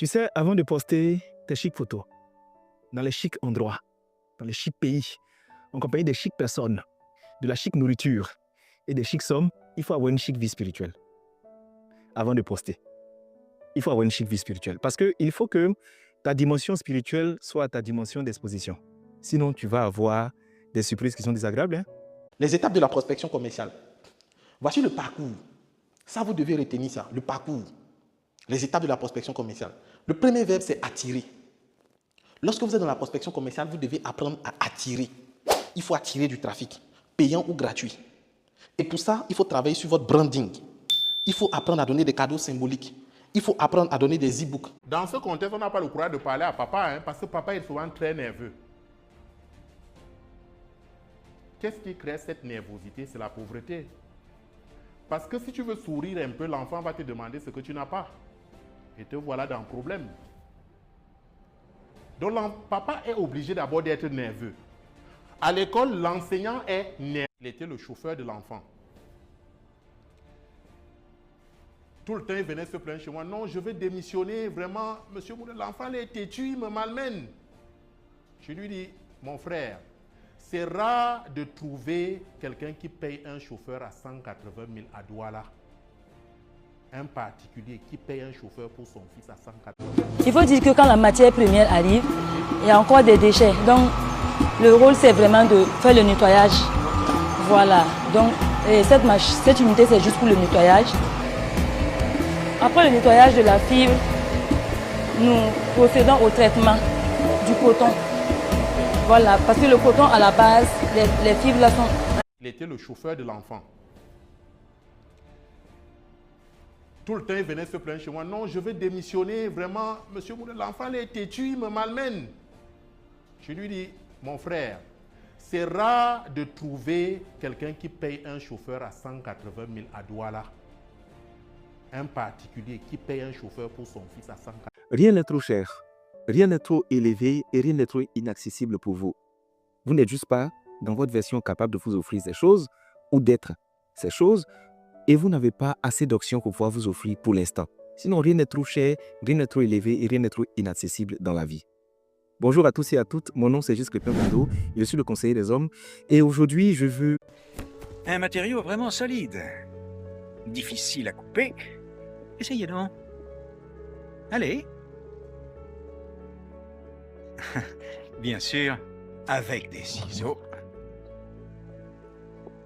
Tu sais, avant de poster tes chic photos, dans les chics endroits, dans les chics pays, en compagnie des chics personnes, de la chic nourriture et des chics sommes, il faut avoir une chic vie spirituelle. Avant de poster, il faut avoir une chic vie spirituelle. Parce qu'il faut que ta dimension spirituelle soit ta dimension d'exposition. Sinon, tu vas avoir des surprises qui sont désagréables. Hein? Les étapes de la prospection commerciale. Voici le parcours. Ça, vous devez retenir ça, le parcours. Les étapes de la prospection commerciale. Le premier verbe, c'est attirer. Lorsque vous êtes dans la prospection commerciale, vous devez apprendre à attirer. Il faut attirer du trafic, payant ou gratuit. Et pour ça, il faut travailler sur votre branding. Il faut apprendre à donner des cadeaux symboliques. Il faut apprendre à donner des e-books. Dans ce contexte, on n'a pas le courage de parler à papa, hein, parce que papa est souvent très nerveux. Qu'est-ce qui crée cette nervosité? C'est la pauvreté. Parce que si tu veux sourire un peu, l'enfant va te demander ce que tu n'as pas. Et te voilà dans le problème. Donc, papa est obligé d'abord d'être nerveux. À l'école, l'enseignant est nerveux. Il était le chauffeur de l'enfant. Tout le temps, il venait se plaindre chez moi. Non, je vais démissionner. Vraiment, monsieur Moulin, l'enfant est têtu, il me malmène. Je lui dis, mon frère, c'est rare de trouver quelqu'un qui paye un chauffeur à 180 000 à Douala. Un particulier qui paye un chauffeur pour son fils à 180 000. Il faut dire que quand la matière première arrive, il y a encore des déchets. Donc, le rôle, c'est vraiment de faire le nettoyage. Voilà. Donc, cette unité, c'est juste pour le nettoyage. Après le nettoyage de la fibre, nous procédons au traitement du coton. Voilà, parce que le coton, à la base, les fibres là sont... Il était le chauffeur de l'enfant. Tout le temps, il venait se plaindre chez moi. Non, je vais démissionner. Vraiment, monsieur Moulin, l'enfant est têtu, il me malmène. Je lui dis, mon frère, c'est rare de trouver quelqu'un qui paye un chauffeur à 180 000 à Douala. Un particulier qui paye un chauffeur pour son fils à 180 000. Rien n'est trop cher, rien n'est trop élevé et rien n'est trop inaccessible pour vous. Vous n'êtes juste pas dans votre version capable de vous offrir ces choses ou d'être ces choses et vous n'avez pas assez d'options pour pouvoir vous offrir pour l'instant. Sinon, rien n'est trop cher, rien n'est trop élevé et rien n'est trop inaccessible dans la vie. Bonjour à tous et à toutes, mon nom c'est Juste Crépin Bondo, je suis le conseiller des hommes et aujourd'hui je veux... Un matériau vraiment solide, difficile à couper. Essayez donc. Allez. Bien sûr, avec des ciseaux.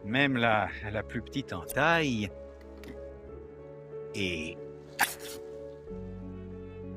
Même la plus petite en taille. Et